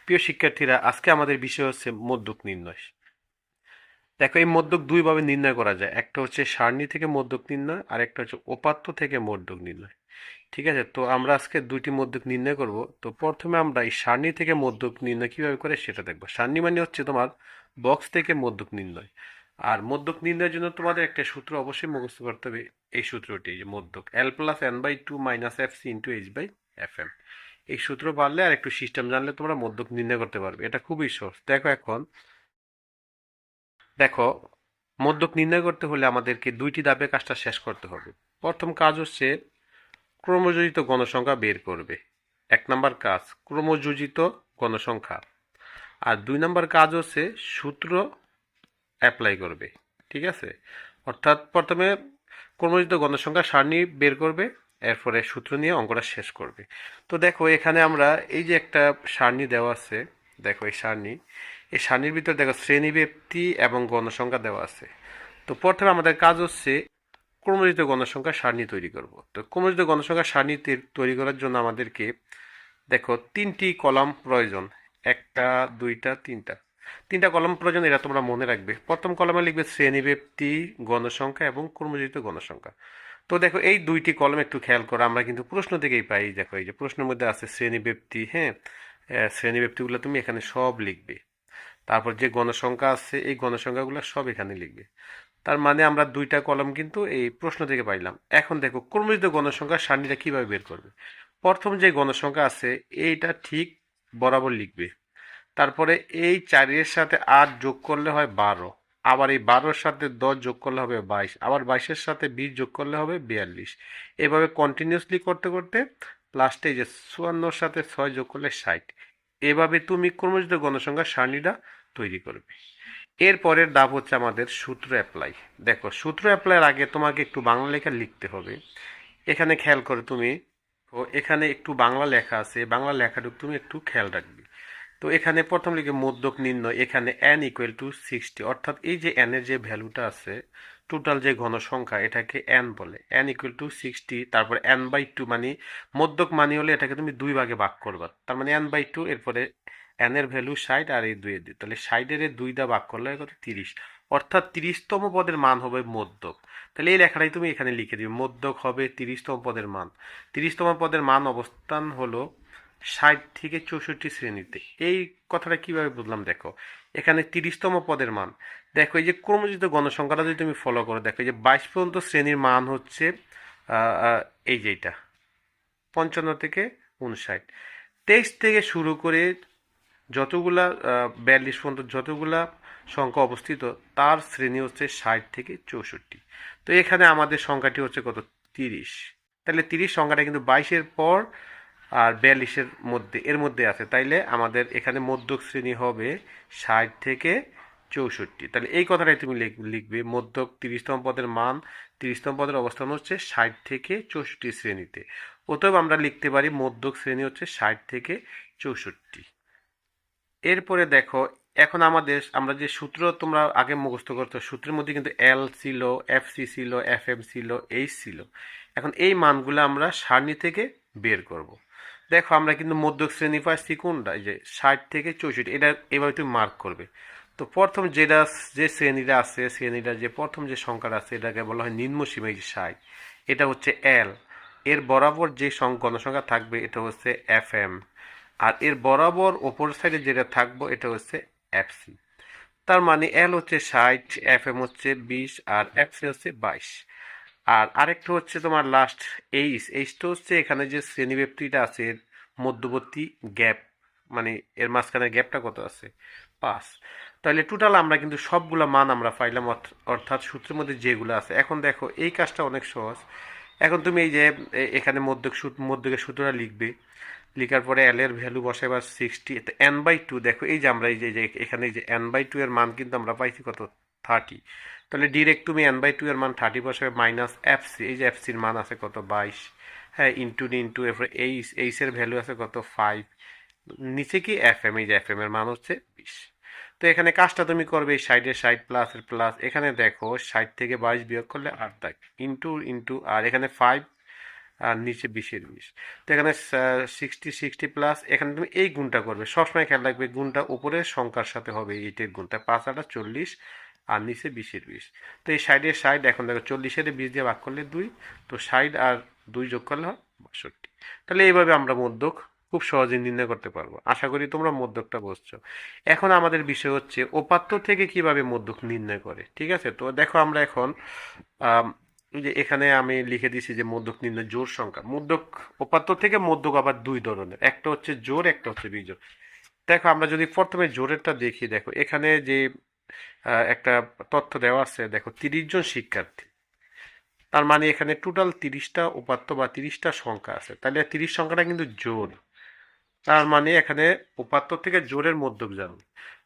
প্রিয় শিক্ষার্থীরা, আজকে আমাদের বিষয় হচ্ছে মদ্যক নির্ণয়। দেখো, এই মদ্যক দুইভাবে নির্ণয় করা যায়। একটা হচ্ছে সারণী থেকে মদ্যক নির্ণয়, আর একটা হচ্ছে উপাত্ত থেকে মদ্যক নির্ণয়। ঠিক আছে, তো আমরা আজকে দুইটি মদ্যক নির্ণয় করব। তো প্রথমে আমরা এই সারণী থেকে মদ্যক নির্ণয় কিভাবে করে সেটা দেখবো। সারণী মানে হচ্ছে তোমার বক্স থেকে মদ্যক নির্ণয়। আর মদ্যক নির্ণয়ের জন্য তোমাদের একটা সূত্র অবশ্যই মুখস্থ করতে হবে। এই সূত্রটি, এই যে মদ্যক L+N/2 - FC × H/FM। এই সূত্র পারলে আর একটু সিস্টেম জানলে তোমরা মদ্যক নির্ণয় করতে পারবে। এটা খুবই সহজ। দেখো, মদ্যক নির্ণয় করতে হলে আমাদেরকে দুইটি ধাপে কাজটা শেষ করতে হবে। প্রথম কাজ হচ্ছে ক্রমযোজিত গণসংখ্যা বের করবে। এক নাম্বার কাজ ক্রমযোজিত গণসংখ্যা। আর দুই নাম্বার কাজ হচ্ছে সূত্র অ্যাপ্লাই করবে। ঠিক আছে, অর্থাৎ প্রথমে ক্রমযোজিত গণসংখ্যা সারণী বের করবে, এরপরে সূত্র নিয়ে অঙ্কটা শেষ করবে। তো দেখো, এখানে আমরা এই যে একটা সারণী দেওয়া আছে, দেখো এই সারণীর ভিতরে দেখো শ্রেণীব্যাপ্তি এবং গণসংখ্যা দেওয়া আছে। তো প্রথমে আমাদের কাজ হচ্ছে ক্রমযোজিত গণসংখ্যা সারণী তৈরি করব। তো ক্রমযোজিত গণসংখ্যা সারণী তৈরি করার জন্য আমাদেরকে দেখো তিনটি কলাম প্রয়োজন। একটা, দুইটা, তিনটা কলাম প্রয়োজন। এটা তোমরা মনে রাখবে। প্রথম কলামে লিখবে শ্রেণীব্যাপ্তি, গণসংখ্যা এবং ক্রমযোজিত গণসংখ্যা। তো দেখো, এই দুইটি কলম একটু খেয়াল করো, আমরা কিন্তু প্রশ্ন থেকেই পাই। দেখো, এই যে প্রশ্নের মধ্যে আছে শ্রেণীব্যাপ্তি, হ্যাঁ, শ্রেণীব্যাপ্তিগুলো তুমি এখানে সব লিখবে। তারপর যে গণসংখ্যা আছে, এই গণসংখ্যাগুলো সব এখানে লিখবে। তার মানে আমরা দুইটা কলম কিন্তু এই প্রশ্ন থেকে পাইলাম। এখন দেখো, ক্রমযোজিত গণসংখ্যা সারণীটা কিভাবে বের করবে। প্রথম যে গণসংখ্যা আছে এইটা ঠিক বরাবর লিখবে। তারপরে এই 4-এর সাথে 8 যোগ করলে হয় 12, আবার এই 12-র সাথে 10 যোগ করলে হবে 22, আবার 22-এর সাথে 20 যোগ করলে হবে 42। এভাবে কন্টিনিউয়াসলি করতে করতে লাস্টে যে 54-র সাথে 6 যোগ করলে 60। এভাবে তুমি ক্রমযোজিত গণসংখ্যা সারণীটা তৈরি করবে। এর পরের ধাপ হচ্ছে আমাদের সূত্র অ্যাপ্লাই। দেখো, সূত্র অ্যাপ্লাইয়ের আগে তোমাকে একটু বাংলা লেখা লিখতে হবে। এখানে খেয়াল করে তুমি, ও এখানে একটু বাংলা লেখা আছে, বাংলা লেখাটুকু তুমি একটু খেয়াল রাখবে। তো এখানে প্রথম লিখে মদ্যক নির্ণয়, এখানে n = 60, অর্থাৎ এই যে n এর যে ভ্যালুটা আছে, টোটাল যে ঘনসংখ্যা, এটাকে n বলে। n = 60, তারপর n/2 মানে মদ্যক মানে হলে এটাকে তুমি দুই ভাগে ভাগ করবা, তার মানে n/2, এরপরে n এর ভ্যালু 60 আর এই 2 এর 2, তাহলে 60 এর 2 দা ভাগ করলে হয় কত, 30। অর্থাৎ 30তম পদের মান হবে মদ্যক। তাহলে এই লেখাটাই তুমি এখানে লিখে দিবে, মদ্যক হবে 30তম পদের মান। 30তম পদের মান অবস্থান হলো 60 থেকে 64 শ্রেণীতে। এই কথাটা কিভাবে বুঝলাম, দেখো এখানে 30তম পদের মান। দেখো, এই যে ক্রমযোজিত গণসংখ্যাটা যদি তুমি ফলো করো, দেখো এই যে 22 পর্যন্ত শ্রেণীর মান হচ্ছে এই যে এটা 55 থেকে 59। 23 থেকে শুরু করে যতগুলা 42 পর্যন্ত যতগুলা সংখ্যা অবস্থিত, তার শ্রেণী হচ্ছে 60 থেকে 64। তো এখানে আমাদের সংখ্যাটি হচ্ছে কত, 30। তাহলে 30 সংখ্যাটা কিন্তু 22-এর পর আর 42-এর মধ্যে, এর মধ্যে আছে। তাইলে আমাদের এখানে মধ্যক শ্রেণী হবে 60 থেকে 64। তাহলে এই কথাটাই তুমি লিখবে, মধ্যক 30তম পদের মান, 30তম পদের অবস্থান হচ্ছে 60 থেকে 64 শ্রেণীতে। অতএব আমরা লিখতে পারি মধ্যক শ্রেণী হচ্ছে 60 থেকে 64। এরপরে দেখো, এখন আমরা যে সূত্র তোমরা আগে মুখস্থ করতো, সূত্রের মধ্যে কিন্তু এল ছিল, এফসি ছিল, এফএম ছিল, এইচ ছিল। এখন এই মানগুলো আমরা সারণী থেকে বের করব। দেখো, আমরা কিন্তু মধ্যক শ্রেণী পাচ্ছি কোনটা, এই যে 60 থেকে 64, এটা এভাবে তুমি মার্ক করবে। তো প্রথম যে শ্রেণীটা আছে, শ্রেণীটা যে প্রথম যে সংখ্যাটা আছে, এটাকে বলা হয় নিম্নসীমা, এই যে 60, এটা হচ্ছে এল। এর বরাবর যে গণসংখ্যা থাকবে এটা হচ্ছে এফএম। আর এর বরাবর ওপর সাইডে যেটা থাকবো এটা হচ্ছে এফসি। তার মানে এল হচ্ছে 60, এফএম হচ্ছে 20, আর এফসি হচ্ছে 22। আর আরেকটা হচ্ছে তোমার লাস্ট এইচটা হচ্ছে এখানে যে শ্রেণীব্যাপ্তিটা আছে এর মধ্যবর্তী গ্যাপ, মানে এর মাঝখানে গ্যাপটা কত আছে, 5। তাহলে টোটাল আমরা কিন্তু সবগুলা মান আমরা পাইলাম, অর্থাৎ সূত্রের মধ্যে যেগুলো আছে। এখন দেখো, এই কাজটা অনেক সহজ। এখন তুমি এই যে এখানে মধ্যকের সূত্রটা লিখবে। লিখার পরে এল এর ভ্যালু বসাইবার 60, n/2। দেখো, এই যে আমরা এই যে এখানে এই যে n/2 এর মান কিন্তু আমরা পাইছি কত, 30। তাহলে ডিরেক্ট তুমি n/2 এর মান 30 বসাবে, মাইনাস এফসি, এই যে এফসির মান আছে কত, 22, হ্যাঁ, ইন্টু এরপরে এইচ এর ভ্যালু আছে কত, 5। নিচে কি এফএম, এই যে এফএম এর মান হচ্ছে 20। তো এখানে কাজটা তুমি করবে, এই সাইডে 60 প্লাস এর প্লাস, এখানে দেখো 60 থেকে 22 বিয়োগ করলে 8 থাকে, ইন্টু আর এখানে 5 আর নিচে 20-20। তো এখানে 60 প্লাস, এখানে তুমি এই গুণটা করবে, সবসময় খেয়াল রাখবে গুণটা উপরের সংখ্যার সাথে হবে, এইটের গুণটা 5 8 40 আর নিচে 20-20। তো এই সাইডের সাইড এখন দেখো 40-এর 20 দিয়ে ভাগ করলে 2, তো 60 আর 2 যোগ করলে হয় 62। তাহলে এইভাবে আমরা মধ্যক খুব সহজে নির্ণয় করতে পারবো। আশা করি তোমরা মধ্যকটা বুঝছো। এখন আমাদের বিষয় হচ্ছে উপাত্ত থেকে কিভাবে মধ্যক নির্ণয় করে। ঠিক আছে, তো দেখো আমরা এখন এই যে এখানে আমি লিখে দিয়েছি যে মধ্যক নির্ণয় জোড় সংখ্যা। মধ্যক উপাত্ত থেকে মধ্যক আবার দুই ধরনের, একটা হচ্ছে জোড়, একটা হচ্ছে বিজোড়। দেখো আমরা যদি প্রথমে জোড়েরটা দেখি, দেখো এখানে যে একটা তথ্য দেওয়া আছে, দেখো 30 জন শিক্ষার্থী, তার মানে এখানে টোটাল 30টা উপাত্ত বা 30টা সংখ্যা আছে, তাহলে 30 সংখ্যাটা কিন্তু জোড়। তার মানে এখানে উপাত্ত থেকে জোড়ের মধ্যক জানো।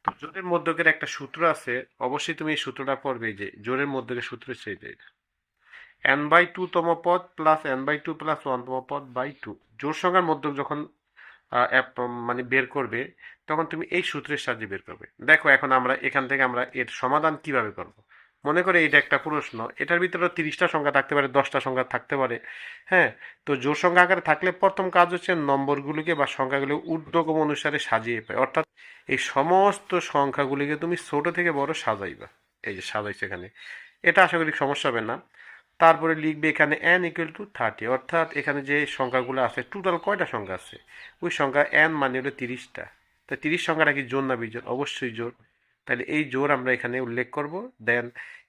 তো জোড়ের মধ্যকের একটা সূত্র আছে, অবশ্যই তুমি এই সূত্রটা পড়বে, যে জোড়ের মধ্যকের সূত্র হচ্ছে এটা, n/2 তম পদ প্লাস n/2 প্লাস 1 তম পদ বাই 2। জোড় সংখ্যার মধ্যক যখন মানে বের করবে, তখন তুমি এই সূত্রের সাহায্যে বের করবে। দেখো এখন আমরা এখান থেকে আমরা এর সমাধান কিভাবে করব। মনে করে এটা একটা প্রশ্ন, এটার ভিতরে 30টা সংখ্যা থাকতে পারে, 10টা সংখ্যা থাকতে পারে। হ্যাঁ, তো জোড় সংখ্যা আকারে থাকলে প্রথম কাজ হচ্ছে নম্বরগুলিকে বা সংখ্যাগুলো ঊর্ধ্বক্রম অনুসারে সাজিয়ে পায়, অর্থাৎ এই সমস্ত সংখ্যাগুলিকে তুমি ছোট থেকে বড় সাজাইবা। এই যে সাজাইছে এখানে, এটা আশা করি সমস্যা হবে না। তারপরে লিখবে এখানে n = 30, অর্থাৎ এখানে যে সংখ্যাগুলো আছে টোটাল কয়টা সংখ্যা আছে, ওই সংখ্যা n মানে হলো 30টা। তা 30 সংখ্যাটা কি জোড় না বিজোড়? অবশ্যই জোড়। তাহলে এই জোড় আমরা এখানে উল্লেখ করব, দেন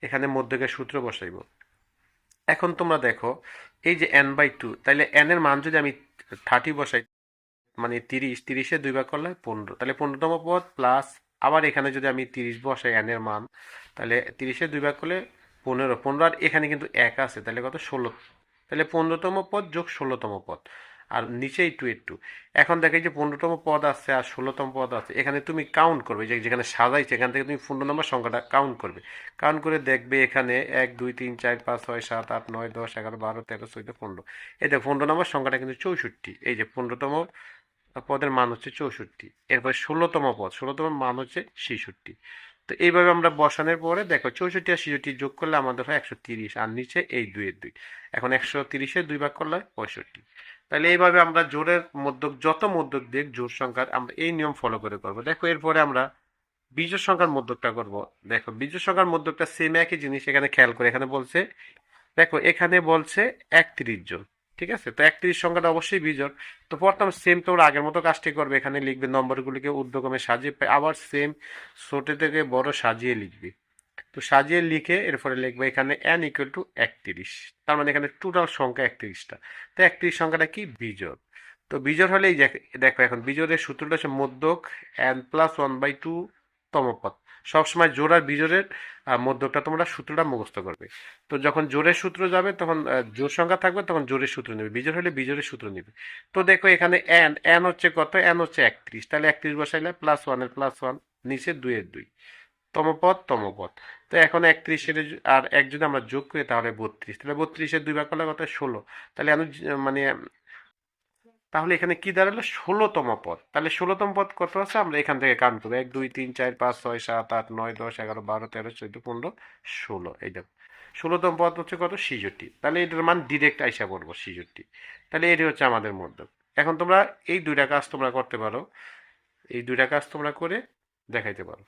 এখানে মধ্যকের সূত্র বসাইব। এখন তোমরা দেখো এই যে n/2, তাহলে n এর মান যদি আমি 30 বসাই, মানে 30, 30-এ 2 ভাগ করলে 15, তাহলে 15তম পদ প্লাস, আবার এখানে যদি আমি 30 বসাই n এর মান, তাহলে 30-এ 2 ভাগ করলে 15, 15 আর এখানে কিন্তু 1 আছে, তাহলে কত 16, তাহলে 15তম পদ যোগ 16তম পদ, আর নিচে একটু এখন দেখো এই যে 15তম পদ আছে আর 16তম পদ আছে, এখানে তুমি কাউন্ট করবে, যে যেখানে সাজাইছে এখান থেকে তুমি 15 নম্বর সংখ্যাটা কাউন্ট করবে। কাউন্ট করে দেখবে এখানে 1 2 3 4 5 6 7 8 9 10 11 12 13 14 15, এই দেখো 15 নম্বর সংখ্যাটা কিন্তু 64, এই যে 15তম পদের মান হচ্ছে 64। এরপর 16তম পদ, 16তম মান হচ্ছে 66। তো এইভাবে আমরা বসানোর পরে দেখো 64 আর 66 যোগ করলে আমাদের হয় 130, আর নিচে এই 2 এখন 130-এ 2 ভাগ করলে হয় 65। তাহলে এইভাবে আমরা জোড়ের মধ্যক, যত মধ্যক দিক জোড় সংখ্যার, আমরা এই নিয়ম ফলো করে করব। দেখো এরপরে আমরা বিজোড় সংখ্যার মধ্যকটা করব। দেখো বিজোড় সংখ্যার মধ্যকটা সেম একই জিনিস, এখানে খেয়াল করে এখানে বলছে, দেখো এখানে বলছে 31 জন। ঠিক আছে, তো 31 সংখ্যাটা অবশ্যই বিজোড়। তো প্রথম সেম তোমরা আগের মতো কাজটি করবে, এখানে লিখবে নম্বরগুলিকে ঊর্ধ্বক্রমে সাজিয়ে, আবার সেম ছোট থেকে বড় সাজিয়ে লিখবে। তো সাজিয়ে লিখে এরপরে লিখবে এখানে n = 31, তার মানে এখানে টোটাল সংখ্যা 31টা। তো 31 সংখ্যাটা কি বিজোড়। তো বিজোড় হলে এই দেখো এখন বিজোড়ের সূত্রটা হচ্ছে মধ্যক n+1/2 তম পদ। সবসময় জোড় আর বিজোড়ের মধ্যকটা তোমরা সূত্রটা মুখস্থ করবে। তো যখন জোড়ের সূত্র যাবে তখন জোড় সংখ্যা থাকবে, তখন জোড়ের সূত্র নেবে, বিজোড় হলে বিজোড়ের সূত্র নেবে। তো দেখো এখানে n হচ্ছে কত, n হচ্ছে 31, তাহলে 31 বসাইলে +1 এর +1, নিচে 2 এর 2, তম পদ। তো এখন 31-এর আর 1 যদি আমরা যোগ করি তাহলে 32, তাহলে 32-এর 2 ভাগ করলে কত 16, তাহলে আমি মানে তাহলে এখানে কি দাঁড়ালো 16তম পদ। তাহলে 16তম পদ কত আছে আমরা এখান থেকে কাউন্ট করবো, 1 2 3 4 5 6 7 8 9 10 11 12 13 14 15 16, এই দেখো 16তম পদ হচ্ছে কত 66, তাহলে এটার মান ডিরেক্ট আইসা পড়বো 66। তাহলে এটি হচ্ছে আমাদের মধ্যক। এখন তোমরা এই দুইটা কাজ তোমরা করতে পারো, এই দুইটা কাজ তোমরা করে দেখাইতে পারো।